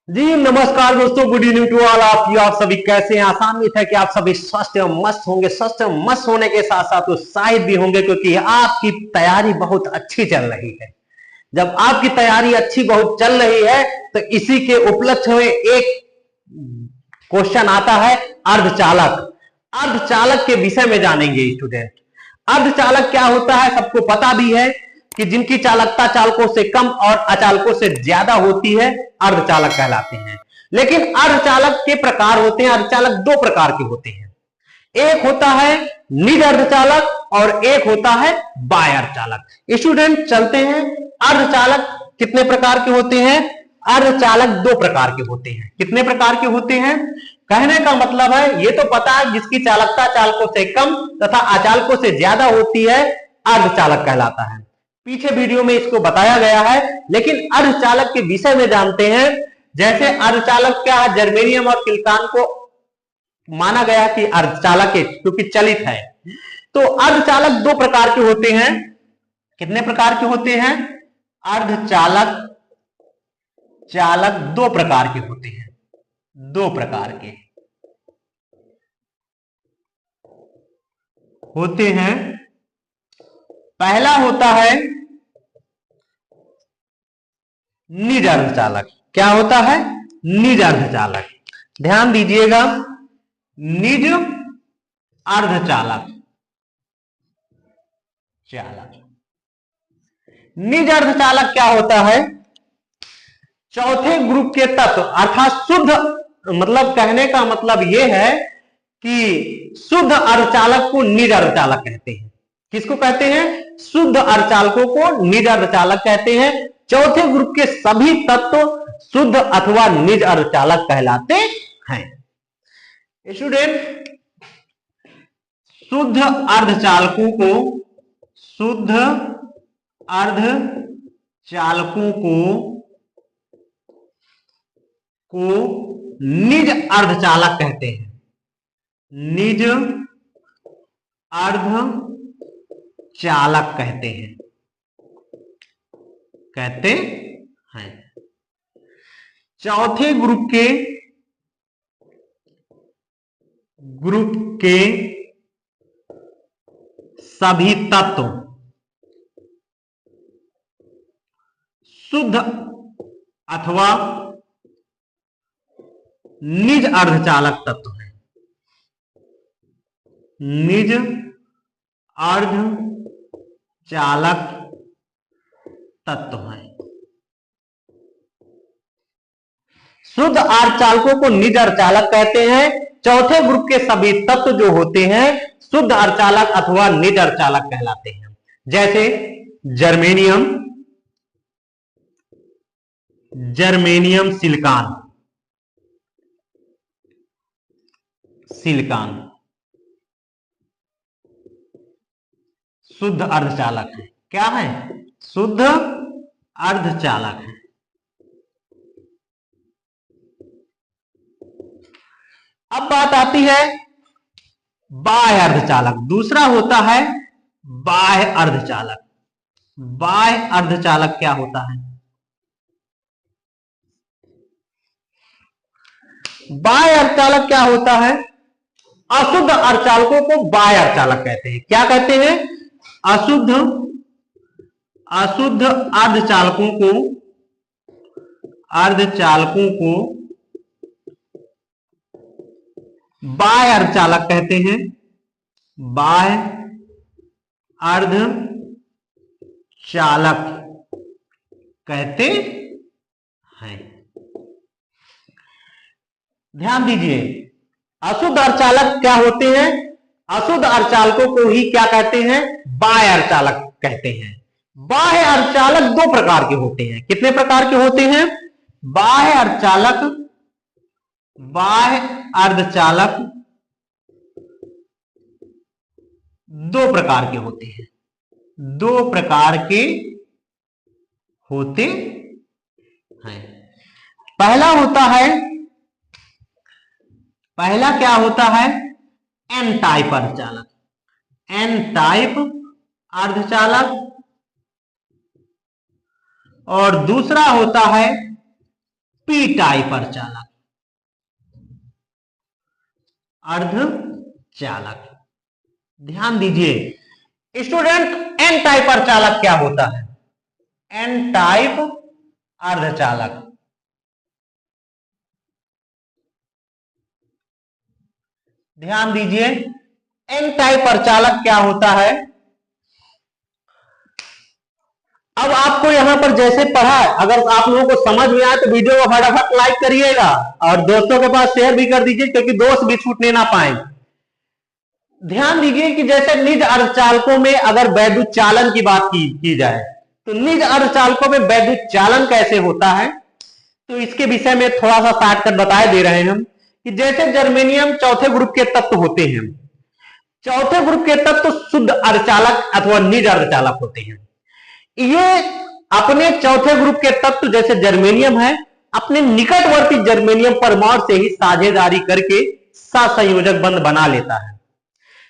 जी नमस्कार दोस्तों, good evening to all of you. आप सभी कैसे हैं? आसान उम्मीद है कि आप सभी स्वस्थ एवं मस्त होंगे। स्वस्थ एवं मस्त होने के साथ साथ उत्साहित भी होंगे, क्योंकि आपकी तैयारी बहुत अच्छी चल रही है। जब आपकी तैयारी अच्छी बहुत चल रही है तो इसी के उपलक्ष्य में एक क्वेश्चन आता है अर्धचालक। अर्धचालक के विषय में जानेंगे स्टूडेंट। अर्धचालक क्या होता है सबको पता भी है कि जिनकी चालकता चालकों से कम और अचालकों से ज्यादा होती है अर्धचालक कहलाते हैं। लेकिन अर्धचालक के प्रकार होते हैं। अर्धचालक दो प्रकार के होते हैं। एक होता है निज अर्धचालक और एक होता है बाह्य अर्धचालक। स्टूडेंट चलते हैं, अर्धचालक कितने प्रकार के होते हैं? अर्धचालक दो प्रकार के होते हैं। कितने प्रकार के होते हैं? कहने का मतलब है, ये तो पता है जिसकी चालकता चालकों से कम तथा अचालकों से ज्यादा होती है अर्धचालक कहलाता है। पीछे वीडियो में इसको बताया गया है, लेकिन अर्धचालक के विषय में जानते हैं। जैसे अर्धचालक क्या है, जर्मेनियम और सिलिकॉन को माना गया कि अर्धचालक है क्योंकि चलित है। तो अर्धचालक दो प्रकार के होते हैं। कितने प्रकार के होते हैं? अर्धचालक चालक दो प्रकार के होते हैं। दो प्रकार के होते हैं। पहला होता है निज अर्धचालक। क्या होता है? निज अर्धचालक। ध्यान दीजिएगा, निज अर्धचालक चालक। निज अर्धचालक क्या होता है? चौथे ग्रुप के तत्व अर्थात शुद्ध, मतलब कहने का मतलब यह है कि शुद्ध अर्धचालक को निज अर्धचालक कहते हैं। किसको कहते हैं? शुद्ध अर्धचालकों को निज अर्धचालक कहते हैं। चौथे ग्रुप के सभी तत्व शुद्ध अथवा निज अर्धचालक कहलाते हैं। स्टूडेंट, शुद्ध अर्धचालकों को निज अर्धचालक कहते हैं। निज अर्धचालक कहते हैं। चौथे ग्रुप के सभी तत्व शुद्ध अथवा निज अर्धचालक तत्व है। निज अर्धचालक तत्व है। शुद्ध अर्धचालकों को निज अर्धचालक कहते हैं। चौथे ग्रुप के सभी तत्व जो होते हैं शुद्ध अर्धचालक अथवा निज अर्धचालक कहलाते हैं। जैसे जर्मेनियम सिलिकॉन शुद्ध अर्धचालक है। क्या है? शुद्ध अर्धचालक है। अब बात आती है बाह्य अर्धचालक। दूसरा होता है बाह्य अर्धचालक। बाह्य अर्धचालक क्या होता है? बाह्य अर्धचालक क्या होता है? अशुद्ध अर्धचालकों को बाह्य अर्धचालक कहते हैं। क्या कहते हैं? अशुद्ध अर्धचालकों को बाह्य अर्धचालक कहते हैं। बाह्य अर्धचालक कहते हैं। ध्यान दीजिए, अशुद्ध अर्धचालक क्या होते हैं? अशुद्ध अर्धचालकों को ही क्या कहते हैं? बाह्य अर्धचालक कहते हैं। बाह्य अर्धचालक दो प्रकार के होते हैं। कितने प्रकार के होते हैं? बाह्य अर्धचालक दो प्रकार के होते हैं। दो प्रकार के होते हैं। पहला क्या होता है? एन टाइप अर्धचालक। एन टाइप अर्धचालक। और दूसरा होता है पी टाइप अर्धचालक, अर्धचालक। ध्यान दीजिए स्टूडेंट, एन टाइप अर्धचालक क्या होता है? एन टाइप अर्धचालक, ध्यान दीजिए एन टाइप अर्धचालक क्या होता है? अब आपको यहां पर जैसे पढ़ा है, अगर आप लोगों को समझ में आए तो वीडियो को फटाफट लाइक करिएगा और दोस्तों के पास शेयर भी कर दीजिए, क्योंकि दोस्त भी छूटने ना पाए। ध्यान दीजिए कि जैसे निज अर्धचालकों में अगर वैद्युत चालन की बात की जाए तो निज अर्धचालकों में वैद्युत चालन कैसे होता है, तो इसके विषय में थोड़ा सा शॉर्टकट बताए दे रहे हैं हम कि जैसे जर्मेनियम चौथे ग्रुप के तत्व होते हैं, चौथे ग्रुप के तत्व शुद्ध अर्धचालक अथवा निज अर्धचालक होते हैं। ये अपने चौथे ग्रुप के तत्व जैसे जर्मेनियम है, अपने निकटवर्ती जर्मेनियम परमाणु से ही साझेदारी करके सहसंयोजक बंध बना लेता है,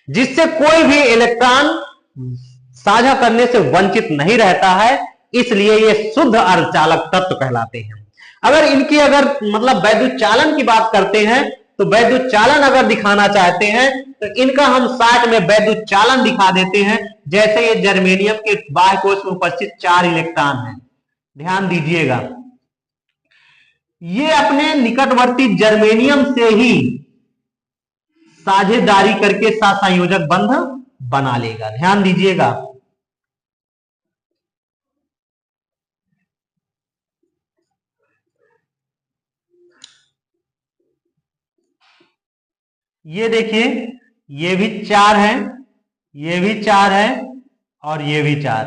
जिससे कोई भी इलेक्ट्रॉन साझा करने से वंचित नहीं रहता है। इसलिए ये शुद्ध अर्धचालक तत्व कहलाते हैं। अगर इनकी मतलब वैद्युत चालन की बात करते हैं तो वैद्युत चालन अगर दिखाना चाहते हैं तो इनका हम साथ में वैद्युत चालन दिखा देते हैं। जैसे ये जर्मेनियम के बाह्य कोश में उपस्थित 4 इलेक्ट्रॉन हैं, ध्यान दीजिएगा, ये अपने निकटवर्ती जर्मेनियम से ही साझेदारी करके सहसंयोजक बंध बना लेगा। ध्यान दीजिएगा, ये देखिए ये भी 4 है, ये भी 4 है और ये भी 4,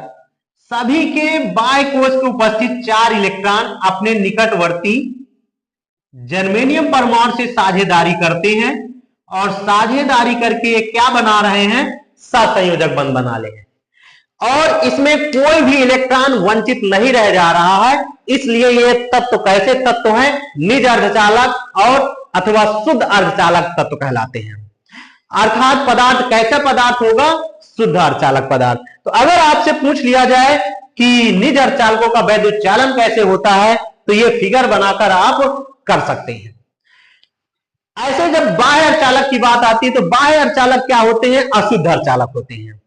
सभी के बाह्य कोश में उपस्थित 4 इलेक्ट्रॉन अपने निकटवर्ती जर्मेनियम परमाणु से साझेदारी करते हैं और साझेदारी करके ये क्या बना रहे हैं? सहसंयोजक बंध बना ले हैं और इसमें कोई भी इलेक्ट्रॉन वंचित नहीं रह जा रहा है। इसलिए ये तत्व कैसे तत्व है? निज अर्धचालक और अथवा शुद्ध अर्धचालक तत्व कहलाते हैं। अर्थात पदार्थ कैसा पदार्थ होगा? शुद्ध अर्धचालक पदार्थ। तो अगर आपसे पूछ लिया जाए कि निज अर्धचालकों का वैद्युत चालन कैसे होता है तो ये फिगर बनाकर आप कर सकते हैं। ऐसे जब बाह्य अर्धचालक की बात आती है तो बाह्य अर्धचालक क्या होते हैं? अशुद्ध अर्धचालक होते हैं।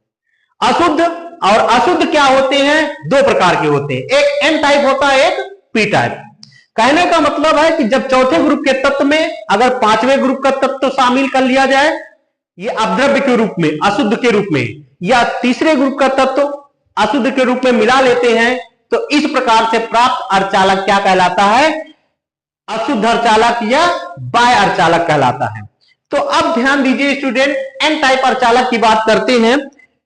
अशुद्ध और अशुद्ध क्या होते हैं? 2 प्रकार के होते हैं, एक एन टाइप होता है, एक पी टाइप। कहने का मतलब है कि जब चौथे ग्रुप के तत्व में अगर 5वें ग्रुप का तत्व शामिल कर लिया जाए, ये अपद्रव्य के रूप में, अशुद्ध के रूप में, या तीसरे ग्रुप का तत्व अशुद्ध के रूप में मिला लेते हैं तो इस प्रकार से प्राप्त अर्धचालक क्या कहलाता है? अशुद्ध अर्धचालक या बाह्य अर्धचालक कहलाता है। तो अब ध्यान दीजिए स्टूडेंट, एन टाइप अर्धचालक की बात करते हैं।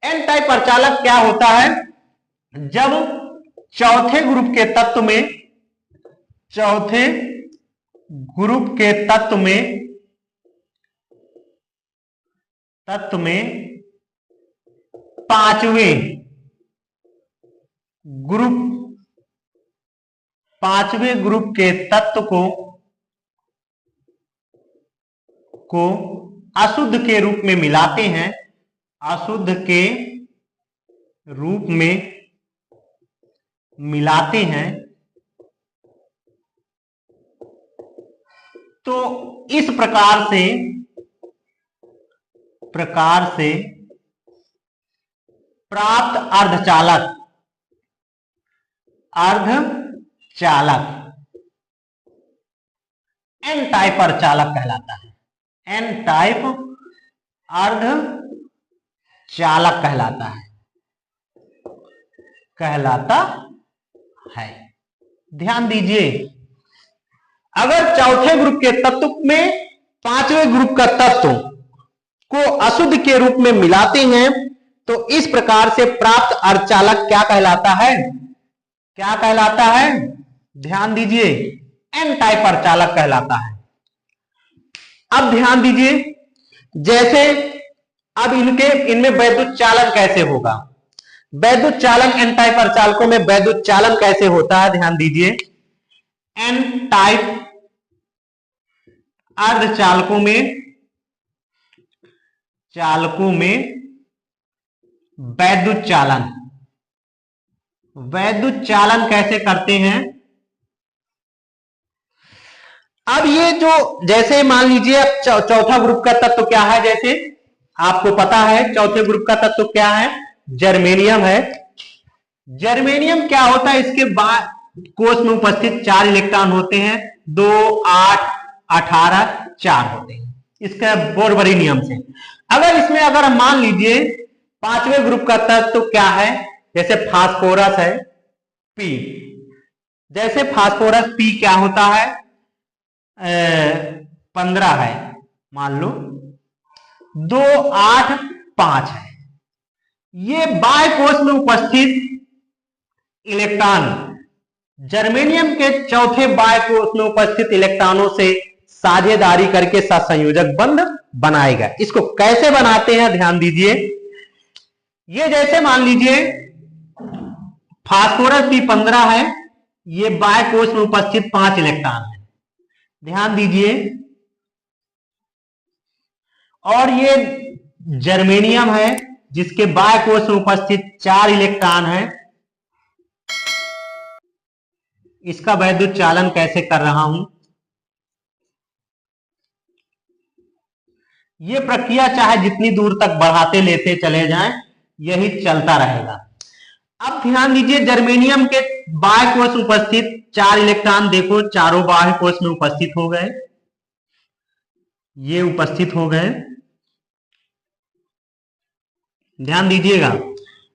एन टाइप अर्धचालक क्या होता है? जब चौथे ग्रुप के तत्व में, चौथे ग्रुप के तत्व में पांचवें ग्रुप के तत्व को अशुद्ध के रूप में मिलाते हैं, अशुद्ध के रूप में मिलाते हैं, तो इस प्रकार से प्राप्त अर्धचालक एन टाइप अर्धचालक कहलाता है। एन टाइप अर्धचालक कहलाता है। ध्यान दीजिए, अगर चौथे ग्रुप के तत्व में 5वें ग्रुप का तत्व को अशुद्ध के रूप में मिलाते हैं तो इस प्रकार से प्राप्त अर्धचालक क्या कहलाता है? क्या कहलाता है? ध्यान दीजिए, एन टाइप अर्धचालक कहलाता है। अब ध्यान दीजिए, जैसे अब इनमें वैद्युत चालन कैसे होगा? वैद्युत चालन एन टाइप अर्धचालकों में वैद्युत चालन कैसे होता है? ध्यान दीजिए, एन टाइप अर्धचालकों में वैद्युत चालन कैसे करते हैं? अब ये जो जैसे मान लीजिए अब चौथा ग्रुप का तत्व क्या है, जैसे आपको पता है चौथे ग्रुप का तत्व क्या है, जर्मेनियम है। जर्मेनियम क्या होता है, इसके बाद कोष में उपस्थित 4 इलेक्ट्रॉन होते हैं, 2, 8, 18, 4 होते हैं इसका बोरबरी नियम से। अगर इसमें अगर हम मान लीजिए पांचवें ग्रुप का तत्व क्या है, जैसे फास्फोरस है पी, जैसे फास्फोरस पी क्या होता है 15 है मान लो, 2, 8, 5 है। ये बाह्य कोष में उपस्थित इलेक्ट्रॉन जर्मेनियम के चौथे बाह्य कोष में उपस्थित इलेक्ट्रॉनों से साझेदारी करके सहसंयोजक बंध बनाएगा। इसको कैसे बनाते हैं ध्यान दीजिए। ये जैसे मान लीजिए फास्फोरस P15 है, ये बाह्य कोष में उपस्थित 5 इलेक्ट्रॉन है, ध्यान दीजिए। और ये जर्मेनियम है जिसके बाह्य कोष में उपस्थित 4 इलेक्ट्रॉन है। इसका वैद्युत चालन कैसे कर रहा हूं, ये प्रक्रिया चाहे जितनी दूर तक बढ़ाते लेते चले जाएं, यही चलता रहेगा। अब ध्यान दीजिए जर्मेनियम के बाह्य कोष में उपस्थित 4 इलेक्ट्रॉन, देखो चारों बाह्य कोष में उपस्थित हो गए, ये उपस्थित हो गए, ध्यान दीजिएगा।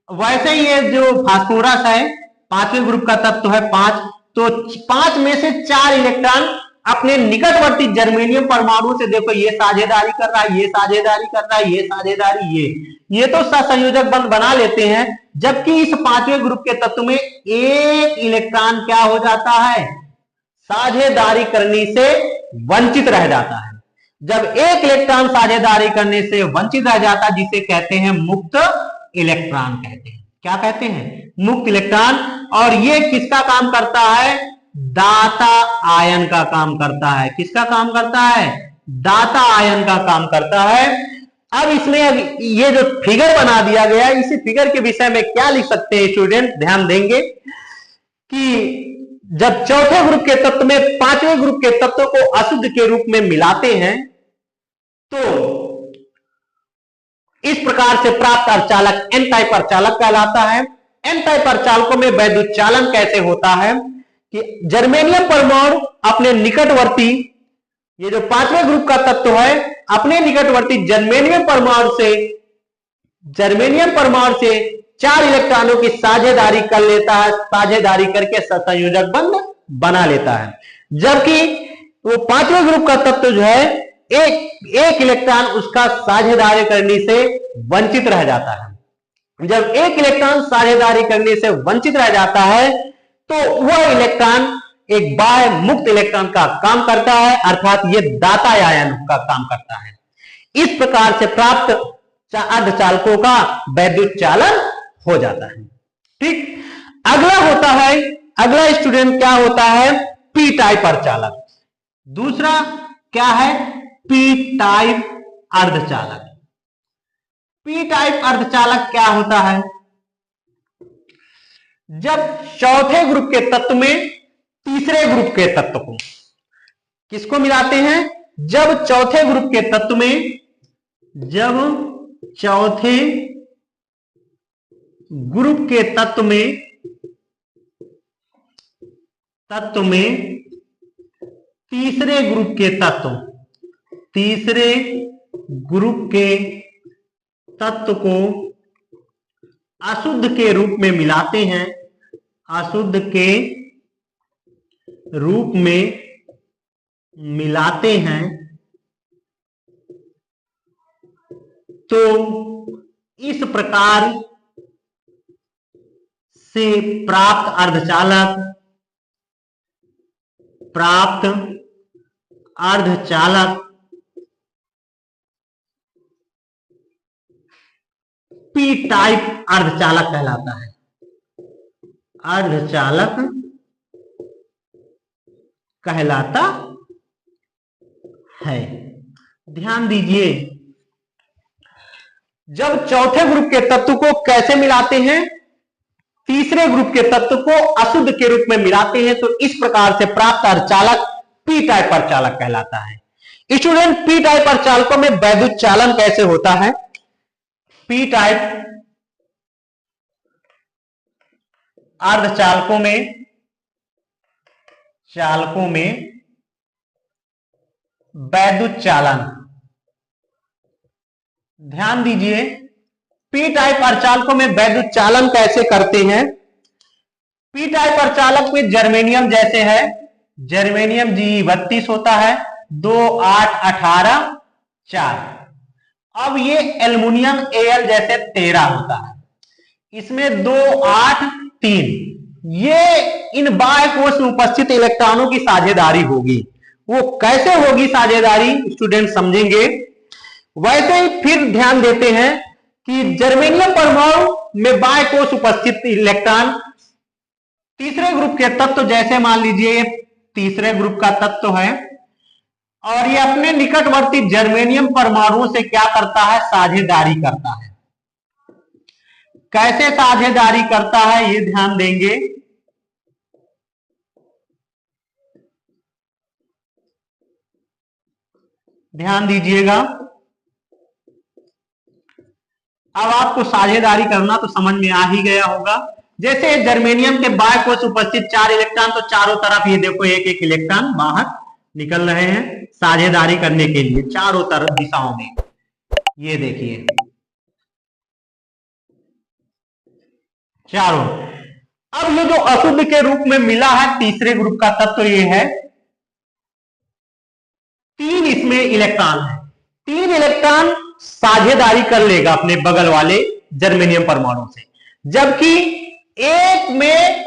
वैसे ये जो फास्फोरस है पांचवें ग्रुप का तत्व है 5, तो 5 में से 4 इलेक्ट्रॉन अपने निकटवर्ती जर्मेनियम परमाणु से देखो ये साझेदारी कर रहा है, ये साझेदारी कर रहा है, ये साझेदारी, ये तो सहसंयोजक बंध बना लेते हैं। जबकि इस पांचवें ग्रुप के तत्व में एक इलेक्ट्रॉन क्या हो जाता है, साझेदारी करने से वंचित रह जाता है। जब एक इलेक्ट्रॉन साझेदारी करने से वंचित रह जाता है, जिसे कहते हैं मुक्त इलेक्ट्रॉन कहते हैं। क्या कहते हैं, मुक्त इलेक्ट्रॉन। और ये किसका काम करता है, दाता आयन का काम करता है। किसका काम करता है, दाता आयन का काम करता है। अब इसमें ये जो फिगर बना दिया गया, इसी फिगर के विषय में क्या लिख सकते हैं स्टूडेंट, ध्यान देंगे कि जब चौथे ग्रुप के तत्व में पांचवें ग्रुप के तत्व को अशुद्ध के रूप में मिलाते हैं, तो इस प्रकार से प्राप्त अर्धचालक एन टाइप अर्धचालक कहलाता है। एन टाइप अर्धचालकों में वैद्युत चालन कैसे होता है कि जर्मेनियम परमाणु अपने निकटवर्ती, ये जो पांचवें ग्रुप का तत्व है, अपने निकटवर्ती जर्मेनियम परमाणु से 4 इलेक्ट्रॉनों की साझेदारी कर लेता है, साझेदारी करके सहसंयोजक बंध बना लेता है। जबकि वो पांचवें ग्रुप का तत्व जो है एक इलेक्ट्रॉन उसका साझेदारी करने से वंचित रह जाता है। जब एक इलेक्ट्रॉन साझेदारी करने से वंचित रह जाता है, तो वह इलेक्ट्रॉन एक बाह्य मुक्त इलेक्ट्रॉन का काम करता है, अर्थात ये दाता आयन का काम करता है। इस प्रकार से प्राप्त अर्धचालकों का वैद्युत चालन हो जाता है। ठीक, अगला स्टूडेंट क्या होता है, पी टाइप अर्धचालक। दूसरा क्या है, पी टाइप अर्धचालक। पी टाइप अर्धचालक क्या होता है, जब चौथे ग्रुप के तत्व में तीसरे ग्रुप के तत्व को, किसको मिलाते हैं, जब चौथे ग्रुप के तत्व में, जब चौथे ग्रुप के तत्व में तीसरे ग्रुप के तत्व को अशुद्ध के रूप में मिलाते हैं, अशुद्ध के रूप में मिलाते हैं, तो इस प्रकार से प्राप्त अर्धचालक पी टाइप अर्धचालक कहलाता है। अर्धचालक कहलाता है। ध्यान दीजिए, जब चौथे ग्रुप के तत्व को कैसे मिलाते हैं, तीसरे ग्रुप के तत्व को अशुद्ध के रूप में मिलाते हैं, तो इस प्रकार से प्राप्त अर्धचालक पी टाइप अर्धचालक कहलाता है। स्टूडेंट, पी टाइप अर्धचालकों में वैद्युत चालन कैसे होता है? पी टाइप अर्धचालकों में वैद्युत चालन, ध्यान दीजिए, पी टाइप अर्धचालकों में वैद्युत चालन कैसे करते हैं? पी टाइप अर्धचालक में जर्मेनियम जैसे है, जर्मेनियम Ge32 होता है, 2 8 18 4। अब ये एल्युमिनियम Al जैसे 13 होता है, इसमें 2 8 3। ये इन बाह्य कोश में उपस्थित इलेक्ट्रॉनों की साझेदारी होगी। वो कैसे होगी साझेदारी, स्टूडेंट समझेंगे। वैसे ही फिर ध्यान देते हैं कि जर्मेनियम परमाणु में बाह्य कोश उपस्थित इलेक्ट्रॉन तीसरे ग्रुप के तत्व, जैसे मान लीजिए ये तीसरे ग्रुप का तत्व है और ये अपने निकटवर्ती जर्मेनियम परमाणुओं से क्या करता है? साझेदारी करता है। कैसे साझेदारी करता है ये ध्यान देंगे। ध्यान दीजिएगा। अब आपको साझेदारी करना तो समझ में आ ही गया होगा। जैसे जर्मेनियम के बाह्य कोश उपस्थित 4 इलेक्ट्रॉन, तो चारों तरफ ये देखो एक एक इलेक्ट्रॉन बाहर निकल रहे हैं साझेदारी करने के लिए चारों तरफ दिशाओं में। ये देखिए चारों। अब ये जो अशुद्ध के रूप में मिला है तीसरे ग्रुप का तत्व, ये है 3 इसमें इलेक्ट्रॉन है। 3 इलेक्ट्रॉन साझेदारी कर लेगा अपने बगल वाले जर्मेनियम परमाणु से, जबकि एक में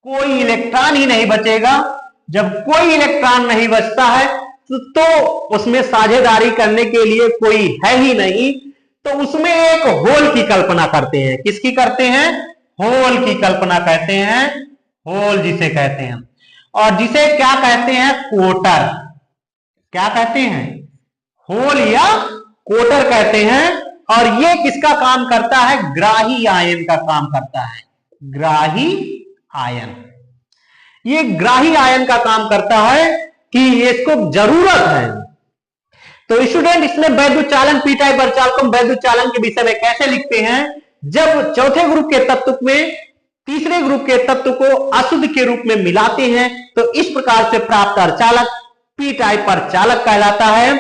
कोई इलेक्ट्रॉन ही नहीं बचेगा। जब कोई इलेक्ट्रॉन नहीं बचता है तो उसमें साझेदारी करने के लिए कोई है ही नहीं, तो उसमें एक होल की कल्पना करते हैं। किसकी करते हैं? होल की कल्पना कहते हैं, होल जिसे कहते हैं, और जिसे क्या कहते हैं? कोटर। क्या कहते हैं? होल या कोटर कहते हैं। और ये किसका काम करता है? ग्राही आयन का काम करता है। ग्राही आयन, ये ग्राही आयन का काम करता है कि इसको जरूरत है। तो स्टूडेंट, इसमें वैद्युत चालन, पी टाइप अर्धचालकों में वैद्युत चालन के विषय में कैसे लिखते हैं? जब चौथे ग्रुप के तत्व में तीसरे ग्रुप के तत्व को अशुद्ध के रूप में मिलाते हैं तो इस प्रकार से प्राप्त अर्धचालक पी टाइप अर्धचालक कहलाता है।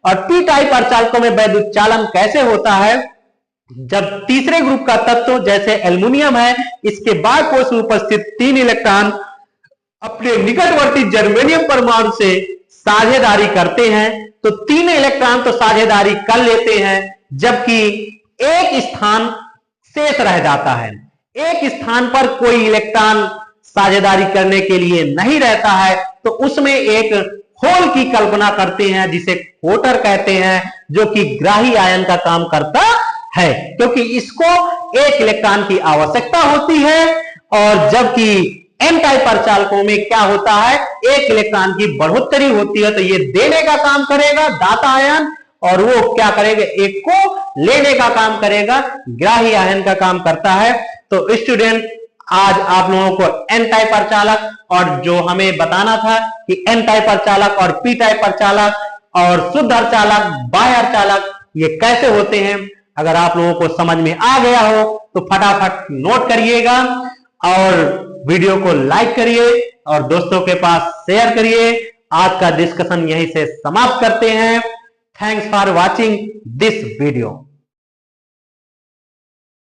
और पी टाइप अर्धचालकों में वैद्युत चालन कैसे होता है? जब तीसरे ग्रुप का तत्व जैसे एल्युमिनियम है, इसके बाह्य कोश में उपस्थित 3 इलेक्ट्रॉन अपने निकटवर्ती जर्मेनियम परमाणु से साझेदारी करते हैं, तो 3 इलेक्ट्रॉन तो साझेदारी कर लेते हैं, जबकि एक स्थान शेष रह जाता है। एक स्थान पर कोई इलेक्ट्रॉन साझेदारी करने के लिए नहीं रहता है, तो उसमें एक होल की कल्पना करते हैं जिसे कोटर कहते हैं, जो कि ग्राही आयन का काम करता है, क्योंकि इसको एक इलेक्ट्रॉन की आवश्यकता होती है। और जबकि एन टाइप अर्धचालकों में क्या होता है? एक इलेक्ट्रॉन की बढ़ोतरी होती है, तो ये देने का काम करेगा दाता आयन, और वो क्या करेगा? एक को लेने का काम करेगा, ग्राही आयन का काम करता है। तो स्टूडेंट, आज आप लोगों को एन टाइप अर्धचालक और जो हमें बताना था कि एन टाइप अर्धचालक और पी टाइप अर्धचालक और शुद्ध अर्धचालक, बाह्य अर्धचालक, ये कैसे होते हैं, अगर आप लोगों को समझ में आ गया हो तो फटाफट नोट करिएगा और वीडियो को लाइक करिए और दोस्तों के पास शेयर करिए। आज का डिस्कशन यहीं से समाप्त करते हैं। Thanks for watching this video.